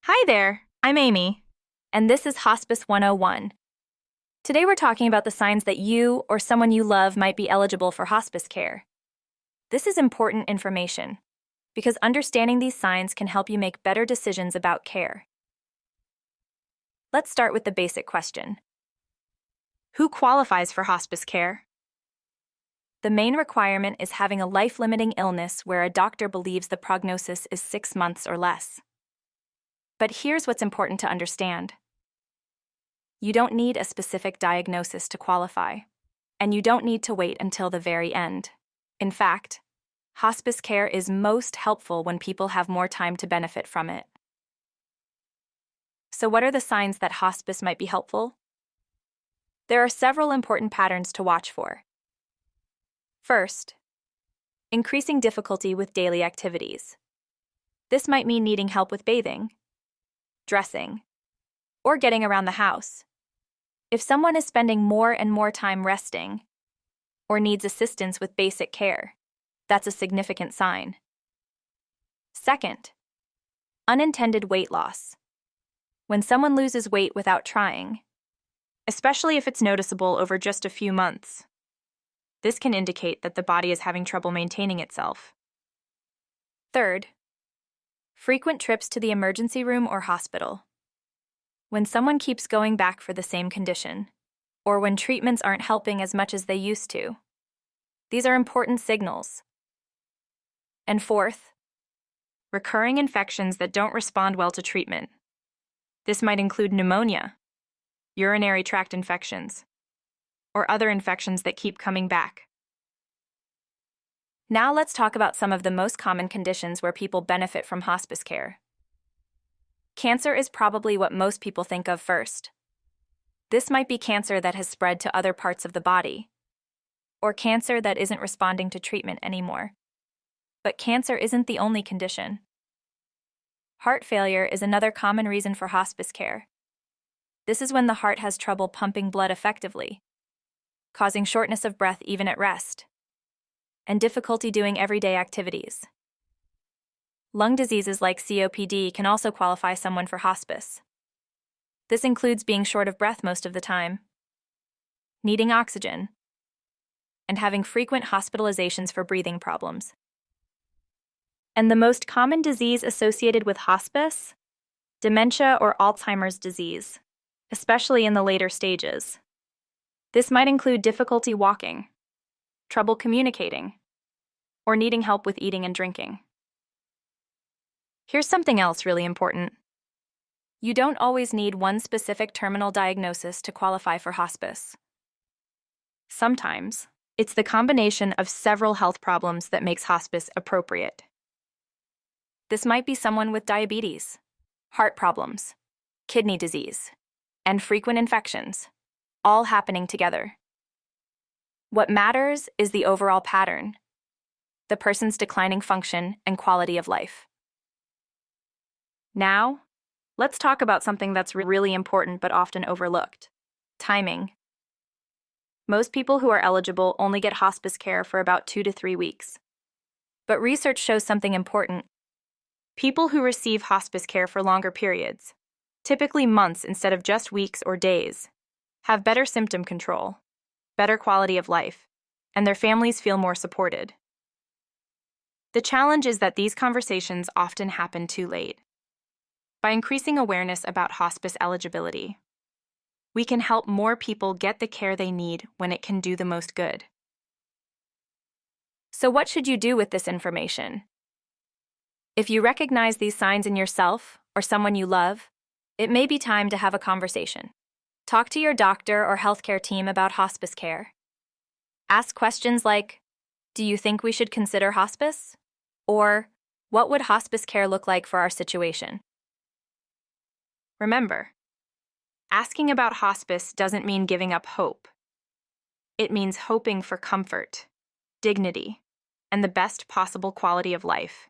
Hi there, I'm Amy, and this is Hospice 101. Today we're talking about the signs that you or someone you love might be eligible for hospice care. This is important information because understanding these signs can help you make better decisions about care. Let's start with the basic question. Who qualifies for hospice care? The main requirement is having a life-limiting illness where a doctor believes the prognosis is 6 months or less. But here's what's important to understand. You don't need a specific diagnosis to qualify, and you don't need to wait until the very end. In fact, hospice care is most helpful when people have more time to benefit from it. So what are the signs that hospice might be helpful? There are several important patterns to watch for. First, increasing difficulty with daily activities. This might mean needing help with bathing, dressing, or getting around the house. If someone is spending more and more time resting or needs assistance with basic care, that's a significant sign. Second, unintended weight loss. When someone loses weight without trying, especially if it's noticeable over just a few months, this can indicate that the body is having trouble maintaining itself. Third, frequent trips to the emergency room or hospital. When someone keeps going back for the same condition, or when treatments aren't helping as much as they used to, these are important signals. And fourth, recurring infections that don't respond well to treatment. This might include pneumonia, urinary tract infections, or other infections that keep coming back. Now let's talk about some of the most common conditions where people benefit from hospice care. Cancer is probably what most people think of first. This might be cancer that has spread to other parts of the body, or cancer that isn't responding to treatment anymore. But cancer isn't the only condition. Heart failure is another common reason for hospice care. This is when the heart has trouble pumping blood effectively, causing shortness of breath even at rest, and difficulty doing everyday activities. Lung diseases like COPD can also qualify someone for hospice. This includes being short of breath most of the time, needing oxygen, and having frequent hospitalizations for breathing problems. And the most common disease associated with hospice? Dementia or Alzheimer's disease, especially in the later stages. This might include difficulty walking, trouble communicating, or needing help with eating and drinking. Here's something else really important. You don't always need one specific terminal diagnosis to qualify for hospice. Sometimes, it's the combination of several health problems that makes hospice appropriate. This might be someone with diabetes, heart problems, kidney disease, and frequent infections, all happening together. What matters is the overall pattern, the person's declining function and quality of life. Now, let's talk about something that's really important but often overlooked: timing. Most people who are eligible only get hospice care for about 2 to 3 weeks. But research shows something important. People who receive hospice care for longer periods, typically months instead of just weeks or days, have better symptom control, better quality of life, and their families feel more supported. The challenge is that these conversations often happen too late. By increasing awareness about hospice eligibility, we can help more people get the care they need when it can do the most good. So what should you do with this information? If you recognize these signs in yourself or someone you love, it may be time to have a conversation. Talk to your doctor or healthcare team about hospice care. Ask questions like, do you think we should consider hospice? Or, what would hospice care look like for our situation? Remember, asking about hospice doesn't mean giving up hope. It means hoping for comfort, dignity, and the best possible quality of life.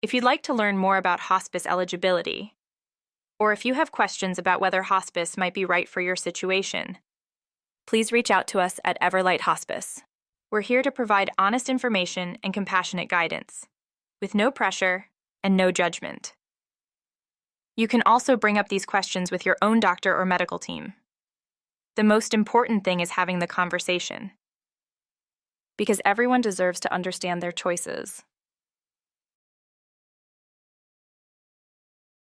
If you'd like to learn more about hospice eligibility, or if you have questions about whether hospice might be right for your situation, please reach out to us at EverLight Hospice. We're here to provide honest information and compassionate guidance, with no pressure and no judgment. You can also bring up these questions with your own doctor or medical team. The most important thing is having the conversation, because everyone deserves to understand their choices.